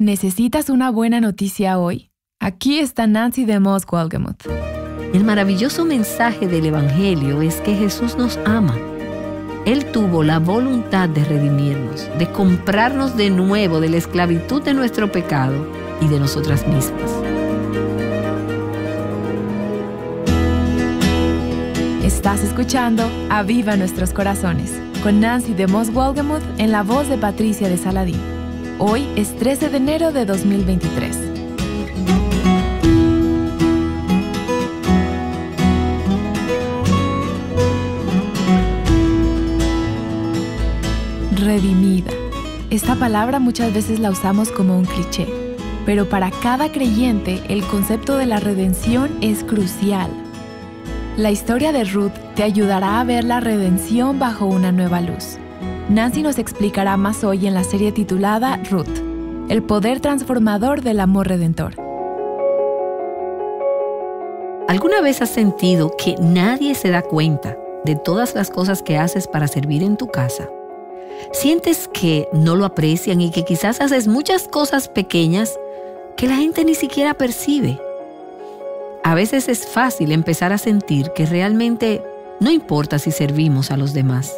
¿Necesitas una buena noticia hoy? Aquí está Nancy DeMoss Wolgemuth. El maravilloso mensaje del Evangelio es que Jesús nos ama. Él tuvo la voluntad de redimirnos, de comprarnos de nuevo de la esclavitud de nuestro pecado y de nosotras mismas. Estás escuchando Aviva Nuestros Corazones con Nancy DeMoss Wolgemuth en la voz de Patricia de Saladín. Hoy es 13 de enero de 2023. Redimida. Esta palabra muchas veces la usamos como un cliché, pero para cada creyente el concepto de la redención es crucial. La historia de Ruth te ayudará a ver la redención bajo una nueva luz. Nancy nos explicará más hoy en la serie titulada Ruth, el poder transformador del amor redentor. ¿Alguna vez has sentido que nadie se da cuenta de todas las cosas que haces para servir en tu casa? ¿Sientes que no lo aprecian y que quizás haces muchas cosas pequeñas que la gente ni siquiera percibe? A veces es fácil empezar a sentir que realmente no importa si servimos a los demás.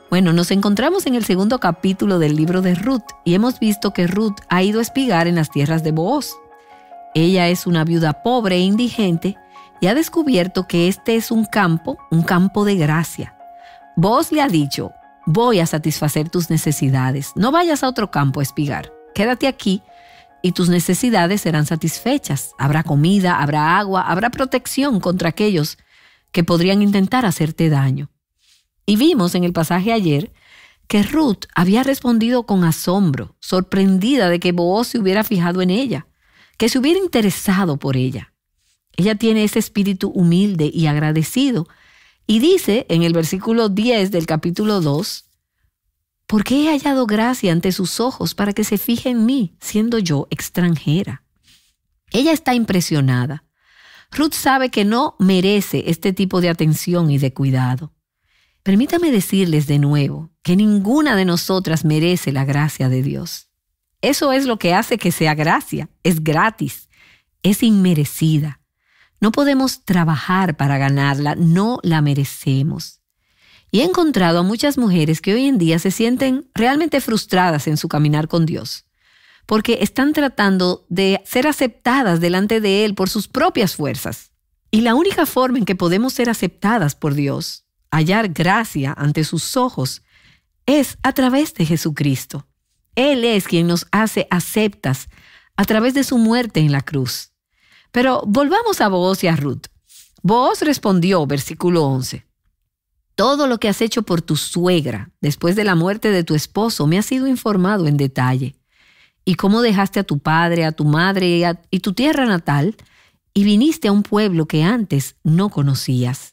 Bueno, nos encontramos en el segundo capítulo del libro de Ruth y hemos visto que Ruth ha ido a espigar en las tierras de Booz. Ella es una viuda pobre e indigente y ha descubierto que este es un campo de gracia. Booz le ha dicho: voy a satisfacer tus necesidades, no vayas a otro campo a espigar, quédate aquí y tus necesidades serán satisfechas. Habrá comida, habrá agua, habrá protección contra aquellos que podrían intentar hacerte daño. Y vimos en el pasaje ayer que Ruth había respondido con asombro, sorprendida de que Booz se hubiera fijado en ella, que se hubiera interesado por ella. Ella tiene ese espíritu humilde y agradecido y dice en el versículo 10 del capítulo 2, «Porque he hallado gracia ante sus ojos para que se fije en mí, siendo yo extranjera». Ella está impresionada. Ruth sabe que no merece este tipo de atención y de cuidado. Permítame decirles de nuevo que ninguna de nosotras merece la gracia de Dios. Eso es lo que hace que sea gracia. Es gratis, es inmerecida. No podemos trabajar para ganarla, no la merecemos. Y he encontrado a muchas mujeres que hoy en día se sienten realmente frustradas en su caminar con Dios, porque están tratando de ser aceptadas delante de Él por sus propias fuerzas. Y la única forma en que podemos ser aceptadas por Dios, hallar gracia ante sus ojos, es a través de Jesucristo. Él es quien nos hace aceptas a través de su muerte en la cruz. Pero volvamos a Booz y a Ruth. Booz respondió, versículo 11, «Todo lo que has hecho por tu suegra después de la muerte de tu esposo me ha sido informado en detalle. Y cómo dejaste a tu padre, a tu madre y tu tierra natal y viniste a un pueblo que antes no conocías».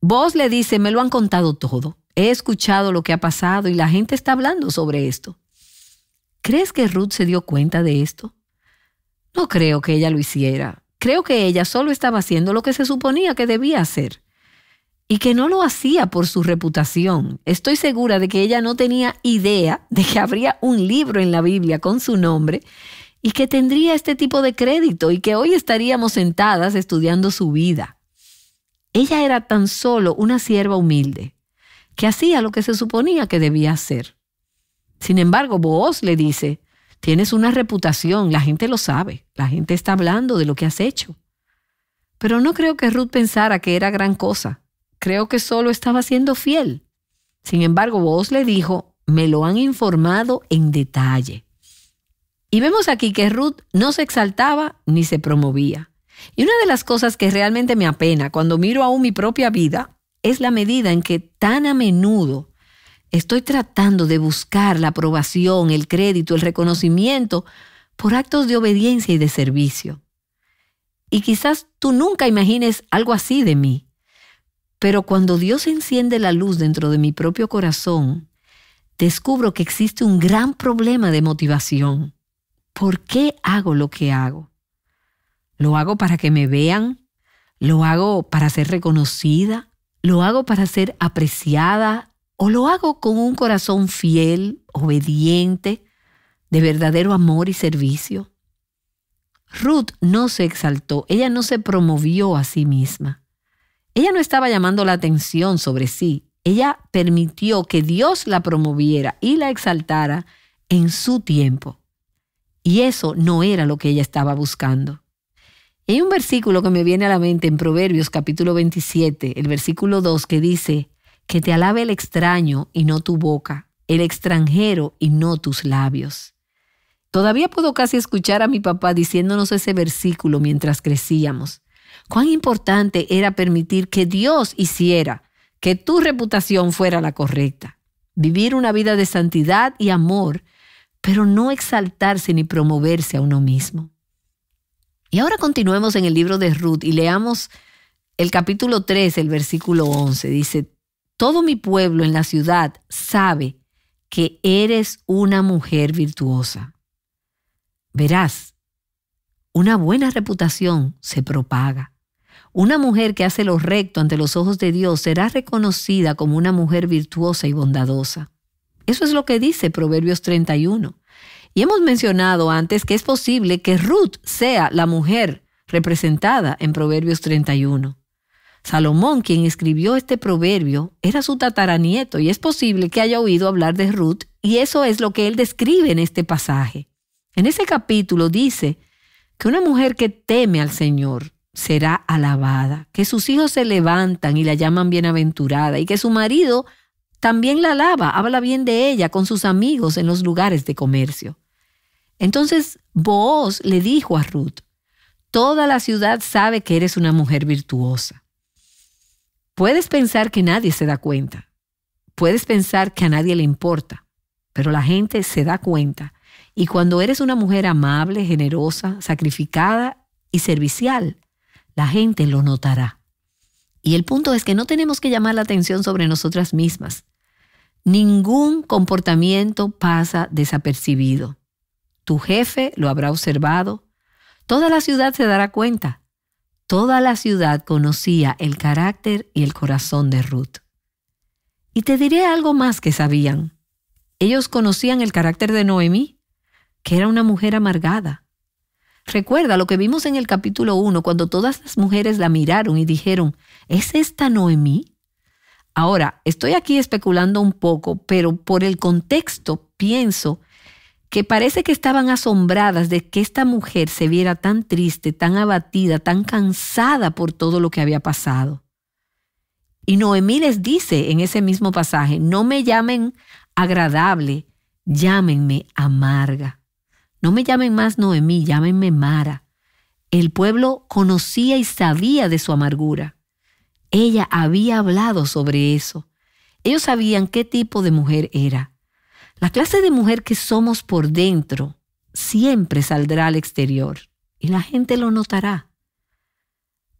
Booz le dice: me lo han contado todo. He escuchado lo que ha pasado y la gente está hablando sobre esto. ¿Crees que Ruth se dio cuenta de esto? No creo que ella lo hiciera. Creo que ella solo estaba haciendo lo que se suponía que debía hacer. Y que no lo hacía por su reputación. Estoy segura de que ella no tenía idea de que habría un libro en la Biblia con su nombre y que tendría este tipo de crédito y que hoy estaríamos sentadas estudiando su vida. Ella era tan solo una sierva humilde que hacía lo que se suponía que debía hacer. Sin embargo, Booz le dice: tienes una reputación, la gente lo sabe, la gente está hablando de lo que has hecho. Pero no creo que Ruth pensara que era gran cosa. Creo que solo estaba siendo fiel. Sin embargo, Booz le dijo: me lo han informado en detalle. Y vemos aquí que Ruth no se exaltaba ni se promovía. Y una de las cosas que realmente me apena cuando miro aún mi propia vida es la medida en que tan a menudo estoy tratando de buscar la aprobación, el crédito, el reconocimiento por actos de obediencia y de servicio. Y quizás tú nunca imagines algo así de mí, pero cuando Dios enciende la luz dentro de mi propio corazón, descubro que existe un gran problema de motivación. ¿Por qué hago lo que hago? ¿Lo hago para que me vean? ¿Lo hago para ser reconocida? ¿Lo hago para ser apreciada? ¿O lo hago con un corazón fiel, obediente, de verdadero amor y servicio. Ruth no se exaltó, ella no se promovió a sí misma. Ella no estaba llamando la atención sobre sí, ella permitió que Dios la promoviera y la exaltara en su tiempo. Y eso no era lo que ella estaba buscando. Hay un versículo que me viene a la mente en Proverbios capítulo 27, el versículo 2, que dice: que te alabe el extraño y no tu boca, el extranjero y no tus labios. Todavía puedo casi escuchar a mi papá diciéndonos ese versículo mientras crecíamos. Cuán importante era permitir que Dios hiciera que tu reputación fuera la correcta. Vivir una vida de santidad y amor, pero no exaltarse ni promoverse a uno mismo. Y ahora continuemos en el libro de Ruth y leamos el capítulo 3, el versículo 11. Dice: todo mi pueblo en la ciudad sabe que eres una mujer virtuosa. Verás, una buena reputación se propaga. Una mujer que hace lo recto ante los ojos de Dios será reconocida como una mujer virtuosa y bondadosa. Eso es lo que dice Proverbios 31. Y hemos mencionado antes que es posible que Ruth sea la mujer representada en Proverbios 31. Salomón, quien escribió este proverbio, era su tataranieto y es posible que haya oído hablar de Ruth, y eso es lo que él describe en este pasaje. En ese capítulo dice que una mujer que teme al Señor será alabada, que sus hijos se levantan y la llaman bienaventurada y que su marido también la alaba, habla bien de ella con sus amigos en los lugares de comercio. Entonces Booz le dijo a Ruth: toda la ciudad sabe que eres una mujer virtuosa. Puedes pensar que nadie se da cuenta. Puedes pensar que a nadie le importa, pero la gente se da cuenta. Y cuando eres una mujer amable, generosa, sacrificada y servicial, la gente lo notará. Y el punto es que no tenemos que llamar la atención sobre nosotras mismas. Ningún comportamiento pasa desapercibido. Tu jefe lo habrá observado. Toda la ciudad se dará cuenta. Toda la ciudad conocía el carácter y el corazón de Ruth. Y te diré algo más que sabían. Ellos conocían el carácter de Noemí, que era una mujer amargada. Recuerda lo que vimos en el capítulo 1, cuando todas las mujeres la miraron y dijeron: ¿es esta Noemí? Ahora, estoy aquí especulando un poco, pero por el contexto pienso que parece que estaban asombradas de que esta mujer se viera tan triste, tan abatida, tan cansada por todo lo que había pasado. Y Noemí les dice en ese mismo pasaje: no me llamen agradable, llámenme amarga. No me llamen más Noemí, llámenme Mara. El pueblo conocía y sabía de su amargura. Ella había hablado sobre eso. Ellos sabían qué tipo de mujer era. La clase de mujer que somos por dentro siempre saldrá al exterior y la gente lo notará.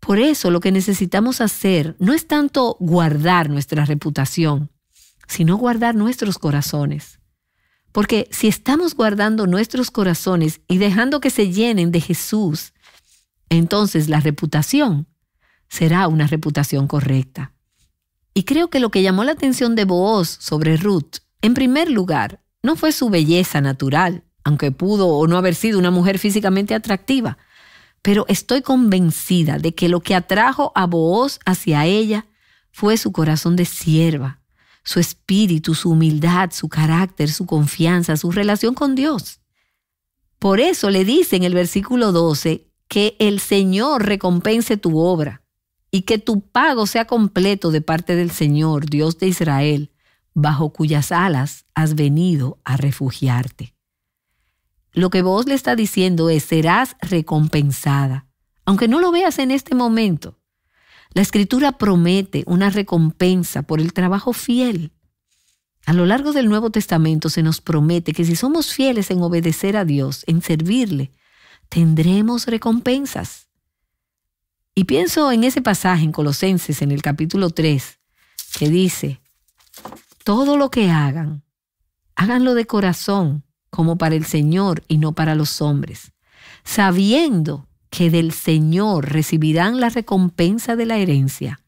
Por eso lo que necesitamos hacer no es tanto guardar nuestra reputación, sino guardar nuestros corazones. Porque si estamos guardando nuestros corazones y dejando que se llenen de Jesús, entonces la reputación será una reputación correcta. Y creo que lo que llamó la atención de Booz sobre Ruth, en primer lugar, no fue su belleza natural, aunque pudo o no haber sido una mujer físicamente atractiva, pero estoy convencida de que lo que atrajo a Booz hacia ella fue su corazón de sierva, su espíritu, su humildad, su carácter, su confianza, su relación con Dios. Por eso le dice en el versículo 12 que el Señor recompense tu obra y que tu pago sea completo de parte del Señor, Dios de Israel, bajo cuyas alas has venido a refugiarte. Lo que Booz le está diciendo es: serás recompensada, aunque no lo veas en este momento. La Escritura promete una recompensa por el trabajo fiel. A lo largo del Nuevo Testamento se nos promete que si somos fieles en obedecer a Dios, en servirle, tendremos recompensas. Y pienso en ese pasaje en Colosenses, en el capítulo 3, que dice: todo lo que hagan, háganlo de corazón, como para el Señor y no para los hombres, sabiendo que del Señor recibirán la recompensa de la herencia.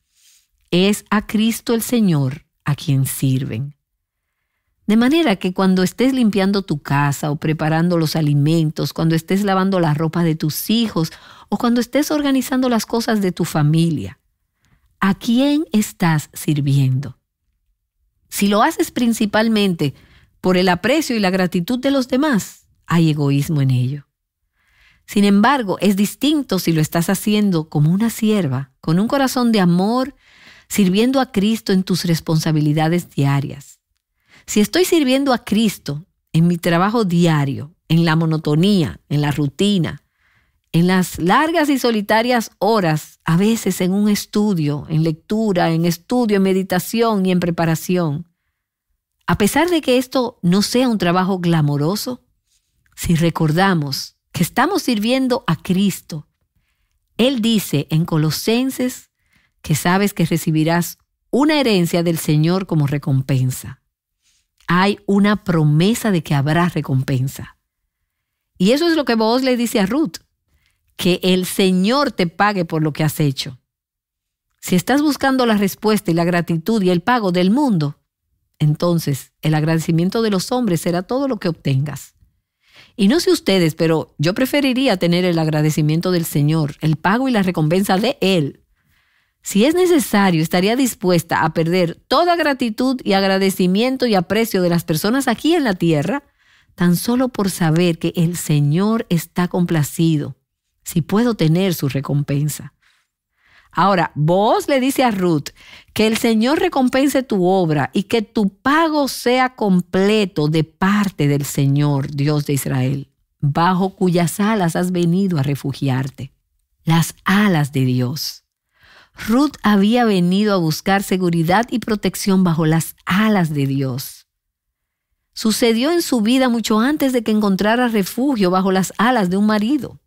Es a Cristo el Señor a quien sirven. De manera que cuando estés limpiando tu casa o preparando los alimentos, cuando estés lavando la ropa de tus hijos o cuando estés organizando las cosas de tu familia, ¿a quién estás sirviendo? Si lo haces principalmente por el aprecio y la gratitud de los demás, hay egoísmo en ello. Sin embargo, es distinto si lo estás haciendo como una sierva, con un corazón de amor, sirviendo a Cristo en tus responsabilidades diarias. Si estoy sirviendo a Cristo en mi trabajo diario, en la monotonía, en la rutina, en las largas y solitarias horas, a veces en un estudio, en lectura, en estudio, en meditación y en preparación, a pesar de que esto no sea un trabajo glamoroso, si recordamos que estamos sirviendo a Cristo, Él dice en Colosenses que sabes que recibirás una herencia del Señor como recompensa. Hay una promesa de que habrá recompensa. Y eso es lo que Booz le dice a Ruth, que el Señor te pague por lo que has hecho. Si estás buscando la respuesta y la gratitud y el pago del mundo, entonces el agradecimiento de los hombres será todo lo que obtengas. Y no sé ustedes, pero yo preferiría tener el agradecimiento del Señor, el pago y la recompensa de Él. Si es necesario, estaría dispuesta a perder toda gratitud y agradecimiento y aprecio de las personas aquí en la tierra, tan solo por saber que el Señor está complacido, si puedo tener su recompensa. Ahora, Booz le dice a Ruth que el Señor recompense tu obra y que tu pago sea completo de parte del Señor, Dios de Israel, bajo cuyas alas has venido a refugiarte. Las alas de Dios. Ruth había venido a buscar seguridad y protección bajo las alas de Dios. Sucedió en su vida mucho antes de que encontrara refugio bajo las alas de un marido.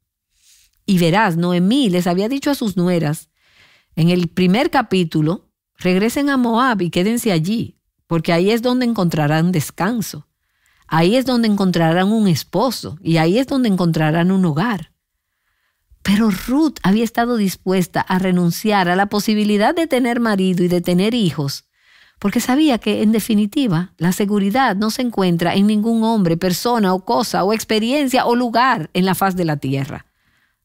Y verás, Noemí les había dicho a sus nueras, en el primer capítulo, regresen a Moab y quédense allí, porque ahí es donde encontrarán descanso. Ahí es donde encontrarán un esposo y ahí es donde encontrarán un hogar. Pero Ruth había estado dispuesta a renunciar a la posibilidad de tener marido y de tener hijos, porque sabía que, en definitiva, la seguridad no se encuentra en ningún hombre, persona o cosa o experiencia o lugar en la faz de la tierra.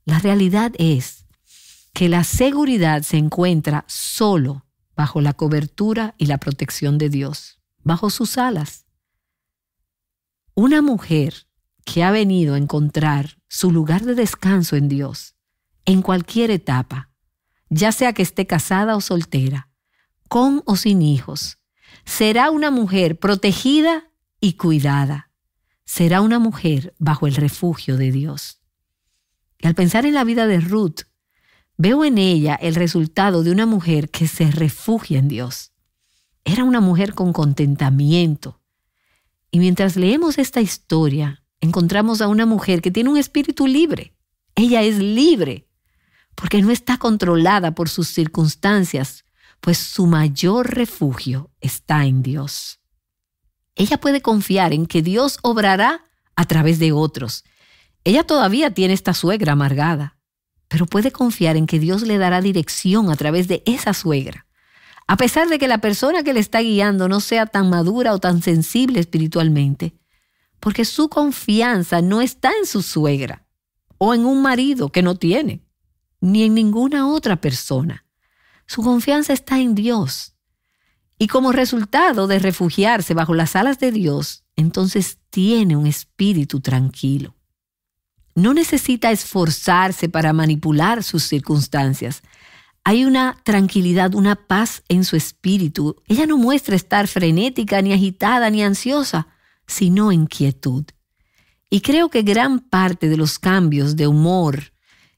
La realidad es que la seguridad se encuentra solo bajo la cobertura y la protección de Dios, bajo sus alas. Una mujer que ha venido a encontrar su lugar de descanso en Dios, en cualquier etapa, ya sea que esté casada o soltera, con o sin hijos, será una mujer protegida y cuidada. Será una mujer bajo el refugio de Dios. Y al pensar en la vida de Ruth, veo en ella el resultado de una mujer que se refugia en Dios. Era una mujer con contentamiento. Y mientras leemos esta historia, encontramos a una mujer que tiene un espíritu libre. Ella es libre porque no está controlada por sus circunstancias, pues su mayor refugio está en Dios. Ella puede confiar en que Dios obrará a través de otros. Ella todavía tiene esta suegra amargada, pero puede confiar en que Dios le dará dirección a través de esa suegra, a pesar de que la persona que le está guiando no sea tan madura o tan sensible espiritualmente, porque su confianza no está en su suegra o en un marido que no tiene, ni en ninguna otra persona. Su confianza está en Dios. Y como resultado de refugiarse bajo las alas de Dios, entonces tiene un espíritu tranquilo. No necesita esforzarse para manipular sus circunstancias. Hay una tranquilidad, una paz en su espíritu. Ella no muestra estar frenética, ni agitada, ni ansiosa, sino en quietud. Y creo que gran parte de los cambios de humor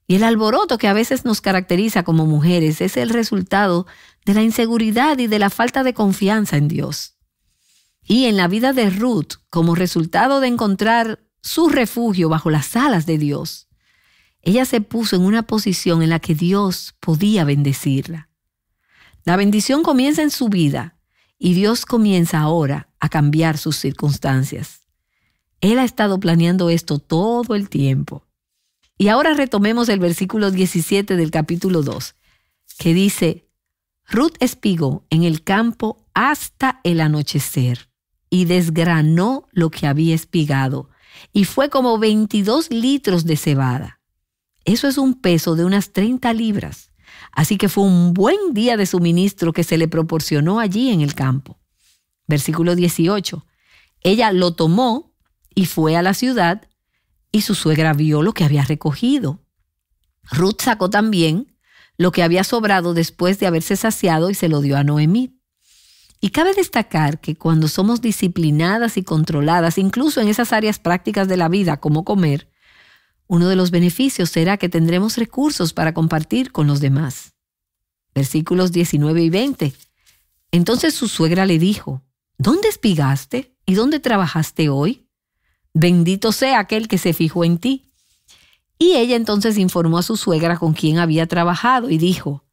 y el alboroto que a veces nos caracteriza como mujeres es el resultado de la inseguridad y de la falta de confianza en Dios. Y en la vida de Ruth, como resultado de encontrar su refugio bajo las alas de Dios, ella se puso en una posición en la que Dios podía bendecirla. La bendición comienza en su vida y Dios comienza ahora a cambiar sus circunstancias. Él ha estado planeando esto todo el tiempo. Y ahora retomemos el versículo 17 del capítulo 2, que dice: Ruth espigó en el campo hasta el anochecer. y desgranó lo que había espigado, y fue como 22 litros de cebada. Eso es un peso de unas 30 libras. Así que fue un buen día de suministro que se le proporcionó allí en el campo. Versículo 18. Ella lo tomó y fue a la ciudad, y su suegra vio lo que había recogido. Ruth sacó también lo que había sobrado después de haberse saciado y se lo dio a Noemí. Y cabe destacar que cuando somos disciplinadas y controladas, incluso en esas áreas prácticas de la vida como comer, uno de los beneficios será que tendremos recursos para compartir con los demás. Versículos 19 y 20. Entonces su suegra le dijo: ¿Dónde espigaste y dónde trabajaste hoy? Bendito sea aquel que se fijó en ti. Y ella entonces informó a su suegra con quien había trabajado y dijo: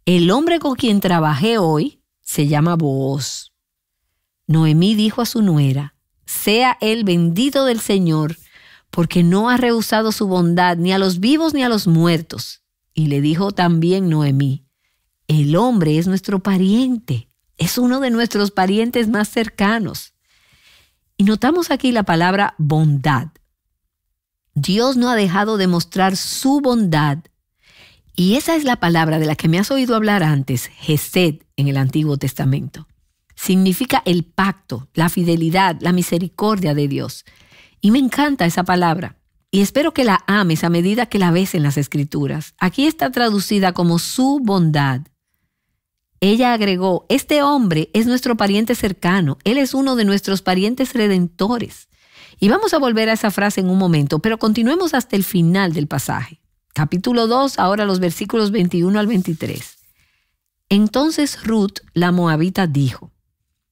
el hombre con quien trabajé hoy se llama Booz. Noemí dijo a su nuera: sea él bendito del Señor, porque no ha rehusado su bondad ni a los vivos ni a los muertos. Y le dijo también Noemí: el hombre es nuestro pariente, es uno de nuestros parientes más cercanos. Y notamos aquí la palabra bondad. Dios no ha dejado de mostrar su bondad. Y esa es la palabra de la que me has oído hablar antes, Hesed, en el Antiguo Testamento. Significa el pacto, la fidelidad, la misericordia de Dios. Y me encanta esa palabra. Y espero que la ames a medida que la ves en las Escrituras. Aquí está traducida como su bondad. Ella agregó: este hombre es nuestro pariente cercano. Él es uno de nuestros parientes redentores. Y vamos a volver a esa frase en un momento, pero continuemos hasta el final del pasaje. Capítulo 2, ahora los versículos 21 al 23. Entonces Ruth, la moabita, dijo: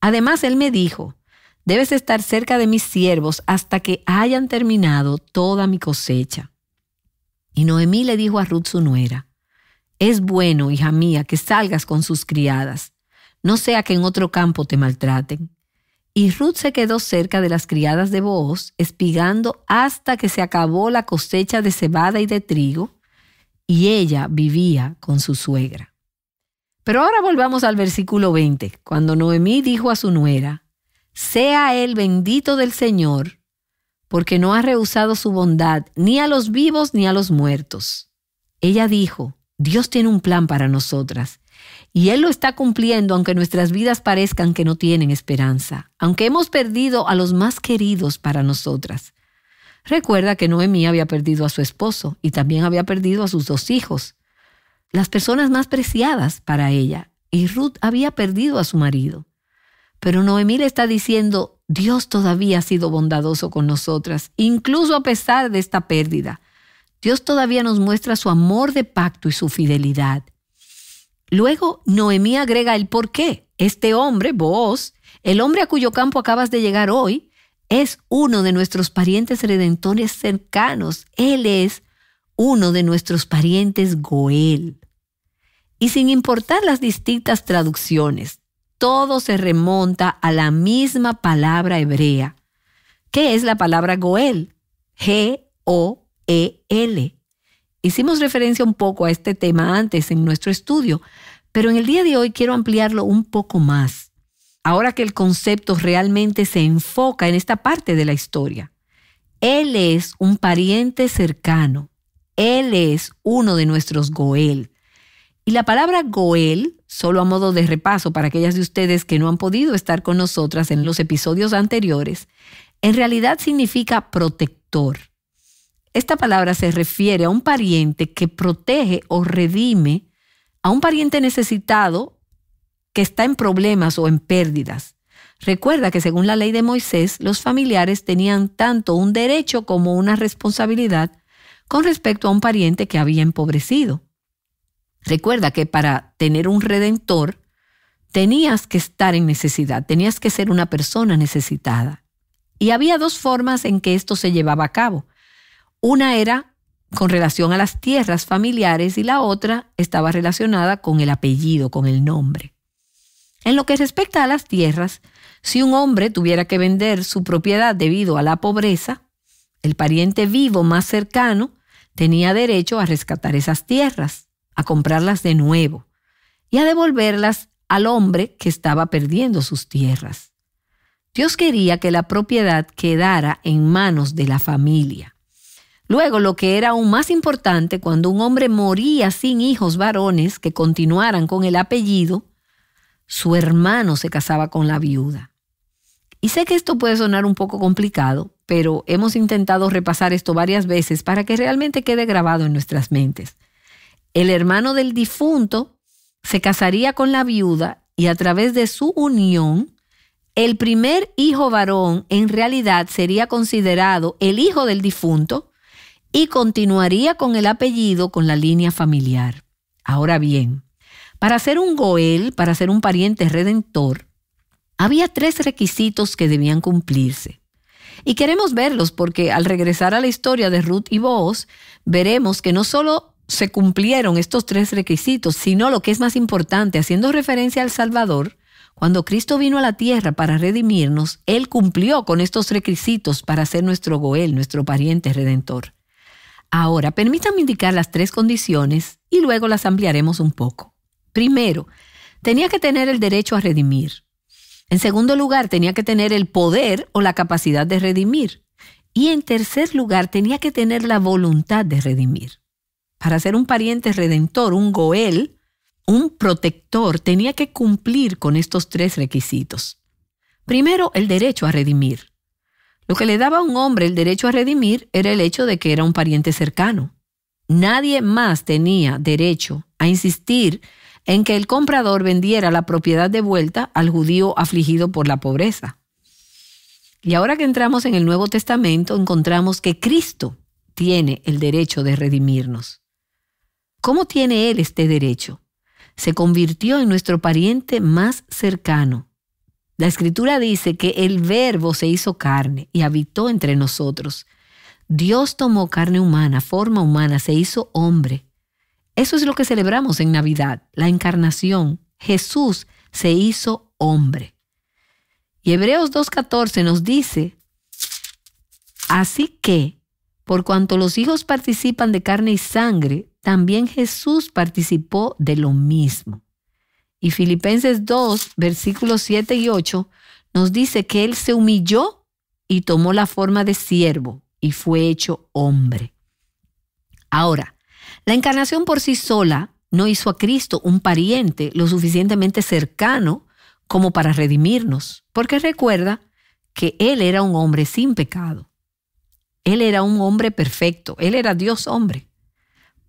además él me dijo: debes estar cerca de mis siervos hasta que hayan terminado toda mi cosecha. Y Noemí le dijo a Ruth su nuera: es bueno, hija mía, que salgas con sus criadas, no sea que en otro campo te maltraten. Y Ruth se quedó cerca de las criadas de Booz, espigando hasta que se acabó la cosecha de cebada y de trigo, y ella vivía con su suegra. Pero ahora volvamos al versículo 20, cuando Noemí dijo a su nuera: sea él bendito del Señor, porque no ha rehusado su bondad ni a los vivos ni a los muertos. Ella dijo: Dios tiene un plan para nosotras, y Él lo está cumpliendo aunque nuestras vidas parezcan que no tienen esperanza, aunque hemos perdido a los más queridos para nosotras. Recuerda que Noemí había perdido a su esposo y también había perdido a sus 2 hijos, las personas más preciadas para ella, y Ruth había perdido a su marido. Pero Noemí le está diciendo: Dios todavía ha sido bondadoso con nosotras, incluso a pesar de esta pérdida. Dios todavía nos muestra su amor de pacto y su fidelidad. Luego Noemí agrega el por qué. Este hombre, Booz, el hombre a cuyo campo acabas de llegar hoy, es uno de nuestros parientes redentores cercanos. Él es uno de nuestros parientes Goel. Y sin importar las distintas traducciones, todo se remonta a la misma palabra hebrea. ¿Qué es la palabra Goel? G-O-E-L. Hicimos referencia un poco a este tema antes en nuestro estudio, pero en el día de hoy quiero ampliarlo un poco más, ahora que el concepto realmente se enfoca en esta parte de la historia. Él es un pariente cercano. Él es uno de nuestros Goel. Y la palabra Goel, solo a modo de repaso para aquellas de ustedes que no han podido estar con nosotras en los episodios anteriores, en realidad significa protector. Esta palabra se refiere a un pariente que protege o redime a un pariente necesitado que está en problemas o en pérdidas. Recuerda que según la ley de Moisés, los familiares tenían tanto un derecho como una responsabilidad con respecto a un pariente que había empobrecido. Recuerda que para tener un redentor tenías que estar en necesidad, tenías que ser una persona necesitada. Y había 2 formas en que esto se llevaba a cabo. Una era con relación a las tierras familiares y la otra estaba relacionada con el apellido, con el nombre. En lo que respecta a las tierras, si un hombre tuviera que vender su propiedad debido a la pobreza, el pariente vivo más cercano tenía derecho a rescatar esas tierras, a comprarlas de nuevo y a devolverlas al hombre que estaba perdiendo sus tierras. Dios quería que la propiedad quedara en manos de la familia. Luego, lo que era aún más importante, cuando un hombre moría sin hijos varones que continuaran con el apellido, su hermano se casaba con la viuda. Y sé que esto puede sonar un poco complicado, pero hemos intentado repasar esto varias veces para que realmente quede grabado en nuestras mentes. El hermano del difunto se casaría con la viuda y a través de su unión, el primer hijo varón en realidad sería considerado el hijo del difunto y continuaría con el apellido con la línea familiar. Ahora bien, para ser un goel, para ser un pariente redentor, había 3 requisitos que debían cumplirse. Y queremos verlos porque al regresar a la historia de Ruth y Booz, veremos que no solo se cumplieron estos 3 requisitos, sino lo que es más importante, haciendo referencia al Salvador, cuando Cristo vino a la tierra para redimirnos, Él cumplió con estos requisitos para ser nuestro goel, nuestro pariente redentor. Ahora, permítanme indicar las 3 condiciones y luego las ampliaremos un poco. Primero, tenía que tener el derecho a redimir. En segundo lugar, tenía que tener el poder o la capacidad de redimir. Y en tercer lugar, tenía que tener la voluntad de redimir. Para ser un pariente redentor, un goel, un protector, tenía que cumplir con estos 3 requisitos. Primero, el derecho a redimir. Lo que le daba a un hombre el derecho a redimir era el hecho de que era un pariente cercano. Nadie más tenía derecho a insistir en que el comprador vendiera la propiedad de vuelta al judío afligido por la pobreza. Y ahora que entramos en el Nuevo Testamento, encontramos que Cristo tiene el derecho de redimirnos. ¿Cómo tiene Él este derecho? Se convirtió en nuestro pariente más cercano. La Escritura dice que el Verbo se hizo carne y habitó entre nosotros. Dios tomó carne humana, forma humana, se hizo hombre. Eso es lo que celebramos en Navidad, la encarnación. Jesús se hizo hombre. Y Hebreos 2:14 nos dice, así que, por cuanto los hijos participan de carne y sangre, también Jesús participó de lo mismo. Y Filipenses 2, versículos 7 y 8, nos dice que Él se humilló y tomó la forma de siervo y fue hecho hombre. Ahora, la encarnación por sí sola no hizo a Cristo un pariente lo suficientemente cercano como para redimirnos, porque recuerda que Él era un hombre sin pecado. Él era un hombre perfecto, Él era Dios hombre.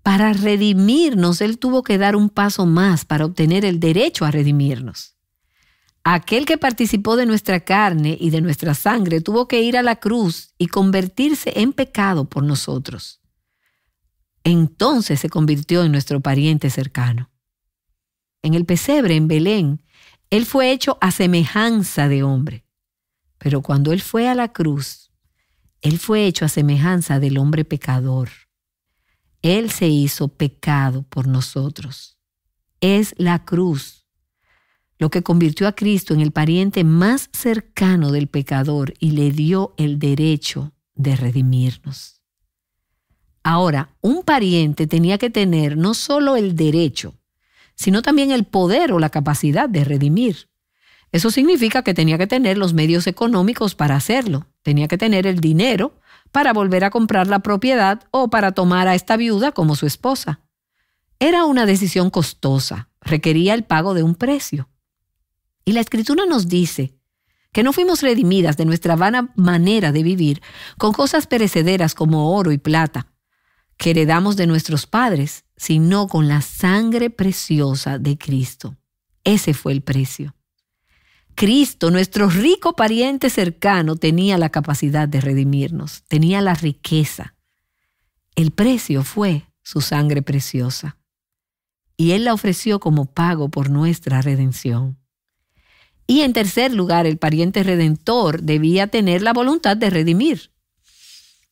Para redimirnos, Él tuvo que dar un paso más para obtener el derecho a redimirnos. Aquel que participó de nuestra carne y de nuestra sangre tuvo que ir a la cruz y convertirse en pecado por nosotros. Entonces se convirtió en nuestro pariente cercano. En el pesebre en Belén, Él fue hecho a semejanza de hombre. Pero cuando Él fue a la cruz, Él fue hecho a semejanza del hombre pecador. Él se hizo pecado por nosotros. Es la cruz lo que convirtió a Cristo en el pariente más cercano del pecador y le dio el derecho de redimirnos. Ahora, un pariente tenía que tener no solo el derecho, sino también el poder o la capacidad de redimir. Eso significa que tenía que tener los medios económicos para hacerlo. Tenía que tener el dinero para volver a comprar la propiedad o para tomar a esta viuda como su esposa. Era una decisión costosa, requería el pago de un precio. Y la Escritura nos dice que no fuimos redimidas de nuestra vana manera de vivir con cosas perecederas como oro y plata, que heredamos de nuestros padres, sino con la sangre preciosa de Cristo. Ese fue el precio. Cristo, nuestro rico pariente cercano, tenía la capacidad de redimirnos, tenía la riqueza. El precio fue su sangre preciosa. Y Él la ofreció como pago por nuestra redención. Y en tercer lugar, el pariente redentor debía tener la voluntad de redimir.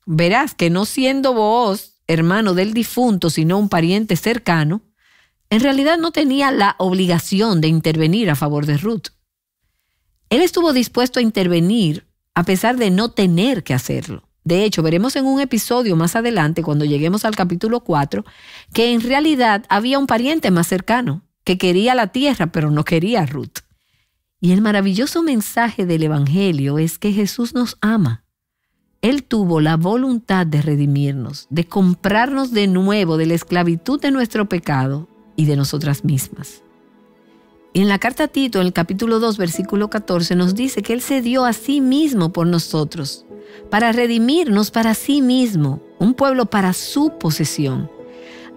Verás que no siendo Booz hermano del difunto, sino un pariente cercano, en realidad no tenía la obligación de intervenir a favor de Ruth. Él estuvo dispuesto a intervenir a pesar de no tener que hacerlo. De hecho, veremos en un episodio más adelante, cuando lleguemos al capítulo 4, que en realidad había un pariente más cercano que quería la tierra, pero no quería a Ruth. Y el maravilloso mensaje del Evangelio es que Jesús nos ama. Él tuvo la voluntad de redimirnos, de comprarnos de nuevo de la esclavitud de nuestro pecado y de nosotras mismas. En la carta a Tito, en el capítulo 2, versículo 14, nos dice que Él se dio a sí mismo por nosotros, para redimirnos para sí mismo, un pueblo para su posesión.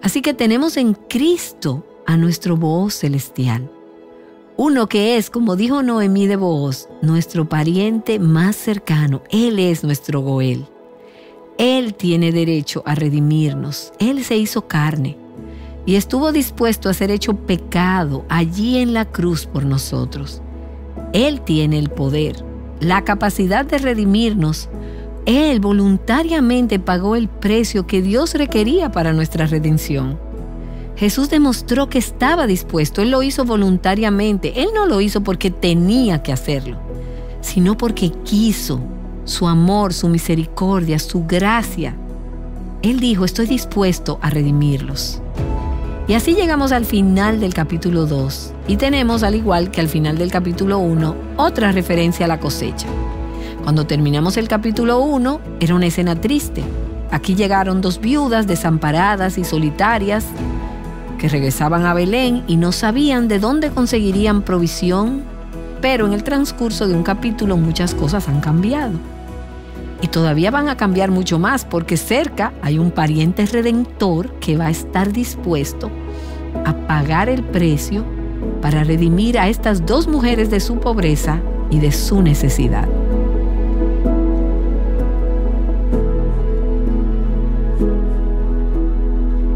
Así que tenemos en Cristo a nuestro Booz celestial. Uno que es, como dijo Noemí de Booz, nuestro pariente más cercano. Él es nuestro Goel. Él tiene derecho a redimirnos. Él se hizo carne y estuvo dispuesto a ser hecho pecado allí en la cruz por nosotros. Él tiene el poder, la capacidad de redimirnos. Él voluntariamente pagó el precio que Dios requería para nuestra redención. Jesús demostró que estaba dispuesto. Él lo hizo voluntariamente. Él no lo hizo porque tenía que hacerlo, sino porque quiso. Su amor, su misericordia, su gracia. Él dijo, estoy dispuesto a redimirlos. Y así llegamos al final del capítulo 2 y tenemos, al igual que al final del capítulo 1, otra referencia a la cosecha. Cuando terminamos el capítulo 1, era una escena triste. Aquí llegaron 2 viudas desamparadas y solitarias que regresaban a Belén y no sabían de dónde conseguirían provisión, pero en el transcurso de un capítulo muchas cosas han cambiado. Y todavía van a cambiar mucho más, porque cerca hay un pariente redentor que va a estar dispuesto a pagar el precio para redimir a estas 2 mujeres de su pobreza y de su necesidad.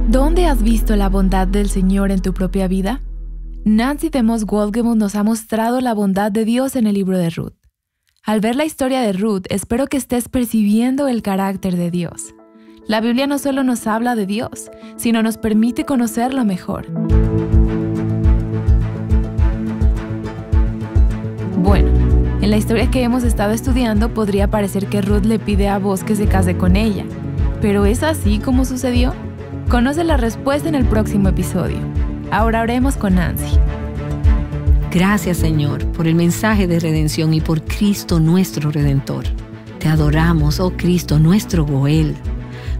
¿Dónde has visto la bondad del Señor en tu propia vida? Nancy DeMoss Wolgemuth nos ha mostrado la bondad de Dios en el libro de Ruth. Al ver la historia de Ruth, espero que estés percibiendo el carácter de Dios. La Biblia no solo nos habla de Dios, sino nos permite conocerlo mejor. Bueno, en la historia que hemos estado estudiando podría parecer que Ruth le pide a Booz que se case con ella. ¿Pero es así como sucedió? Conoce la respuesta en el próximo episodio. Ahora oremos con Nancy. Gracias, Señor, por el mensaje de redención y por Cristo nuestro Redentor. Te adoramos, oh Cristo, nuestro Goel,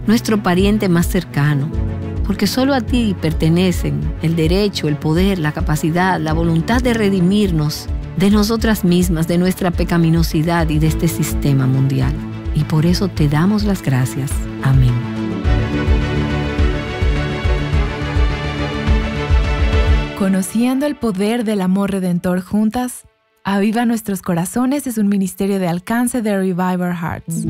nuestro pariente más cercano, porque solo a ti pertenecen el derecho, el poder, la capacidad, la voluntad de redimirnos de nosotras mismas, de nuestra pecaminosidad y de este sistema mundial. Y por eso te damos las gracias. Amén. Conociendo el poder del amor redentor juntas, Aviva Nuestros Corazones es un ministerio de alcance de Revive Our Hearts.